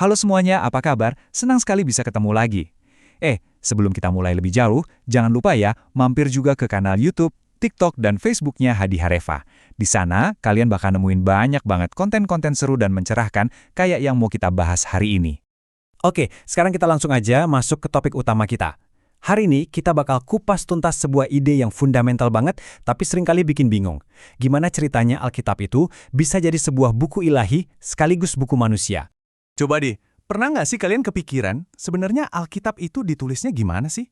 Halo semuanya, apa kabar? Senang sekali bisa ketemu lagi. Sebelum kita mulai lebih jauh, jangan lupa ya, mampir juga ke kanal YouTube, TikTok, dan Facebooknya Hadi Hareva. Di sana, kalian bakal nemuin banyak banget konten-konten seru dan mencerahkan kayak yang mau kita bahas hari ini. Oke, sekarang kita langsung aja masuk ke topik utama kita. Hari ini kita bakal kupas tuntas sebuah ide yang fundamental banget, tapi seringkali bikin bingung. Gimana ceritanya Alkitab itu bisa jadi sebuah buku ilahi sekaligus buku manusia? Coba deh, pernah nggak sih kalian kepikiran sebenarnya Alkitab itu ditulisnya gimana sih?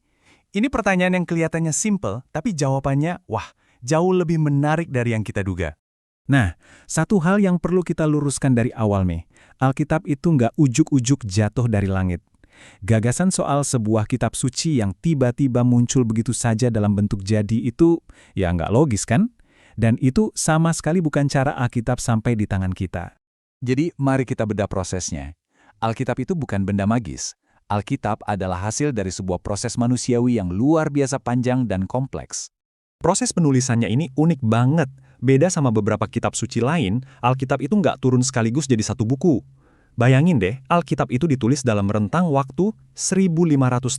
Ini pertanyaan yang kelihatannya simple, tapi jawabannya, wah, jauh lebih menarik dari yang kita duga. Nah, satu hal yang perlu kita luruskan dari awal nih, Alkitab itu nggak ujuk-ujuk jatuh dari langit. Gagasan soal sebuah kitab suci yang tiba-tiba muncul begitu saja dalam bentuk jadi itu, ya nggak logis kan? Dan itu sama sekali bukan cara Alkitab sampai di tangan kita. Jadi, mari kita bedah prosesnya. Alkitab itu bukan benda magis. Alkitab adalah hasil dari sebuah proses manusiawi yang luar biasa panjang dan kompleks. Proses penulisannya ini unik banget. Beda sama beberapa kitab suci lain, Alkitab itu nggak turun sekaligus jadi satu buku. Bayangin deh, Alkitab itu ditulis dalam rentang waktu 1.500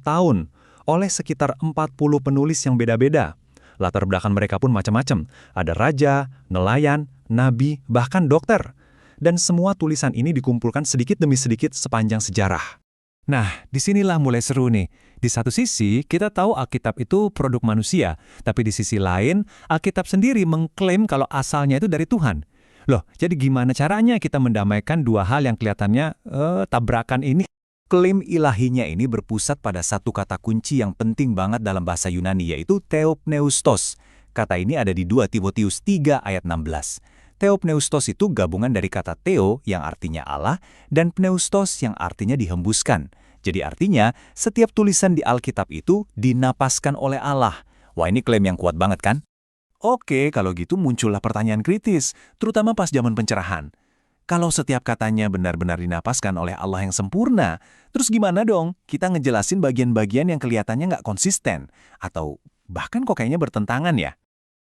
tahun oleh sekitar 40 penulis yang beda-beda. Latar belakang mereka pun macam-macam. Ada raja, nelayan, nabi, bahkan dokter. Dan semua tulisan ini dikumpulkan sedikit demi sedikit sepanjang sejarah. Nah, disinilah mulai seru nih. Di satu sisi, kita tahu Alkitab itu produk manusia, tapi di sisi lain, Alkitab sendiri mengklaim kalau asalnya itu dari Tuhan. Loh, jadi gimana caranya kita mendamaikan dua hal yang kelihatannya tabrakan ini? Klaim ilahinya ini berpusat pada satu kata kunci yang penting banget dalam bahasa Yunani, yaitu theopneustos. Kata ini ada di 2 Timotius 3 ayat 16. Theopneustos itu gabungan dari kata theo yang artinya Allah dan pneustos yang artinya dihembuskan. Jadi artinya, setiap tulisan di Alkitab itu dinapaskan oleh Allah. Wah, ini klaim yang kuat banget kan? Oke, kalau gitu muncullah pertanyaan kritis, terutama pas zaman pencerahan. Kalau setiap katanya benar-benar dinapaskan oleh Allah yang sempurna, terus gimana dong kita ngejelasin bagian-bagian yang kelihatannya nggak konsisten? Atau bahkan kok kayaknya bertentangan ya?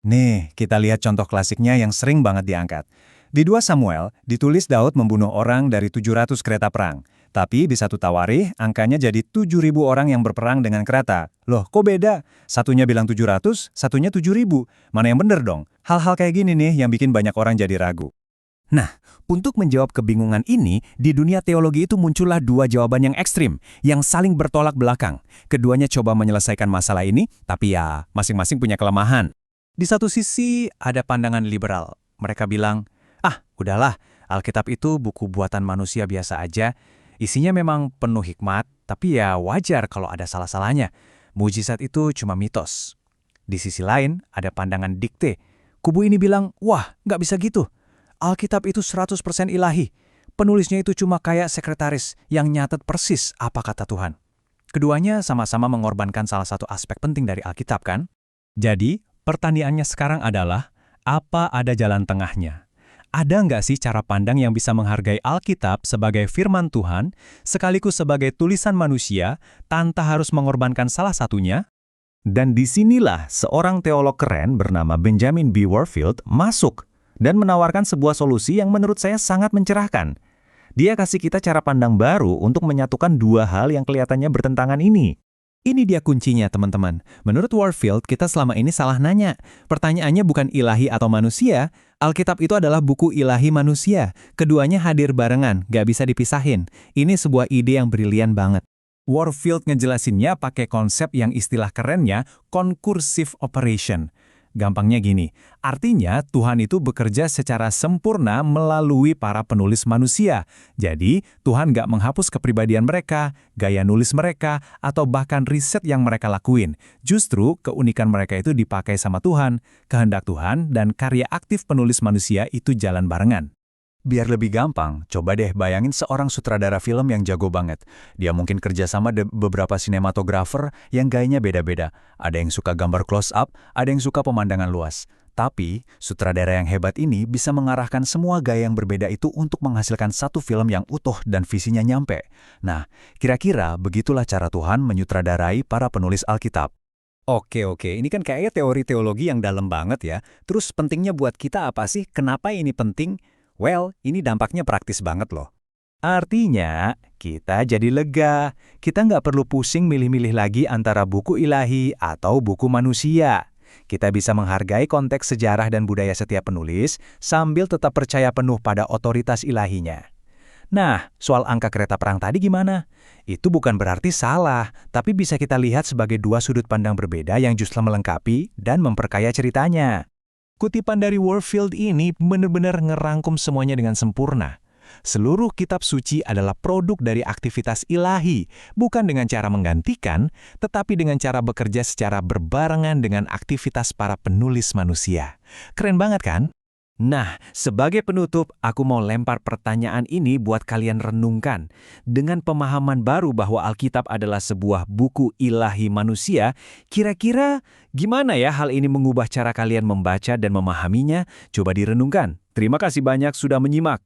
Nih, kita lihat contoh klasiknya yang sering banget diangkat. Di 2 Samuel, ditulis Daud membunuh orang dari 700 kereta perang. Tapi di 1 Tawarikh, angkanya jadi 7.000 orang yang berperang dengan kereta. Loh, kok beda? Satunya bilang 700, satunya 7.000. Mana yang bener dong? Hal-hal kayak gini nih yang bikin banyak orang jadi ragu. Nah, untuk menjawab kebingungan ini, di dunia teologi itu muncullah dua jawaban yang ekstrim, yang saling bertolak belakang. Keduanya coba menyelesaikan masalah ini, tapi ya masing-masing punya kelemahan. Di satu sisi, ada pandangan liberal. Mereka bilang, udahlah, Alkitab itu buku buatan manusia biasa aja. Isinya memang penuh hikmat, tapi ya wajar kalau ada salah-salahnya. Mujizat itu cuma mitos. Di sisi lain, ada pandangan dikte. Kubu ini bilang, wah, nggak bisa gitu. Alkitab itu 100% ilahi. Penulisnya itu cuma kayak sekretaris yang nyatet persis apa kata Tuhan. Keduanya sama-sama mengorbankan salah satu aspek penting dari Alkitab kan? Jadi, pertanyaannya sekarang adalah, apa ada jalan tengahnya? Ada nggak sih cara pandang yang bisa menghargai Alkitab sebagai firman Tuhan, sekaligus sebagai tulisan manusia, tanpa harus mengorbankan salah satunya? Dan disinilah seorang teolog keren bernama Benjamin B. Warfield masuk dan menawarkan sebuah solusi yang menurut saya sangat mencerahkan. Dia kasih kita cara pandang baru untuk menyatukan dua hal yang kelihatannya bertentangan ini. Ini dia kuncinya, teman-teman. Menurut Warfield, kita selama ini salah nanya. Pertanyaannya bukan ilahi atau manusia. Alkitab itu adalah buku ilahi manusia. Keduanya hadir barengan, gak bisa dipisahin. Ini sebuah ide yang brilian banget. Warfield ngejelasinnya pakai konsep yang istilah kerennya concursive operation. Gampangnya gini, artinya Tuhan itu bekerja secara sempurna melalui para penulis manusia. Jadi, Tuhan gak menghapus kepribadian mereka, gaya nulis mereka, atau bahkan riset yang mereka lakuin. Justru, keunikan mereka itu dipakai sama Tuhan, kehendak Tuhan, dan karya aktif penulis manusia itu jalan barengan. Biar lebih gampang, coba deh bayangin seorang sutradara film yang jago banget. Dia mungkin kerjasama beberapa sinematografer yang gayanya beda-beda. Ada yang suka gambar close-up, ada yang suka pemandangan luas. Tapi, sutradara yang hebat ini bisa mengarahkan semua gaya yang berbeda itu untuk menghasilkan satu film yang utuh dan visinya nyampe. Nah, kira-kira begitulah cara Tuhan menyutradarai para penulis Alkitab. Oke, ini kan kayaknya teori teologi yang dalam banget ya. Terus pentingnya buat kita apa sih? Kenapa ini penting? Well, ini dampaknya praktis banget loh. Artinya, Kita jadi lega. Kita nggak perlu pusing milih-milih lagi antara buku ilahi atau buku manusia. Kita bisa menghargai konteks sejarah dan budaya setiap penulis sambil tetap percaya penuh pada otoritas ilahinya. Nah, soal angka kereta perang tadi gimana? Itu bukan berarti salah, tapi bisa kita lihat sebagai dua sudut pandang berbeda yang justru melengkapi dan memperkaya ceritanya. Kutipan dari Warfield ini benar-benar ngerangkum semuanya dengan sempurna. Seluruh kitab suci adalah produk dari aktivitas ilahi, bukan dengan cara menggantikan, tetapi dengan cara bekerja secara berbarengan dengan aktivitas para penulis manusia. Keren banget kan? Nah, sebagai penutup, aku mau lempar pertanyaan ini buat kalian renungkan. Dengan pemahaman baru bahwa Alkitab adalah sebuah buku ilahi manusia, kira-kira gimana ya hal ini mengubah cara kalian membaca dan memahaminya? Coba direnungkan. Terima kasih banyak sudah menyimak.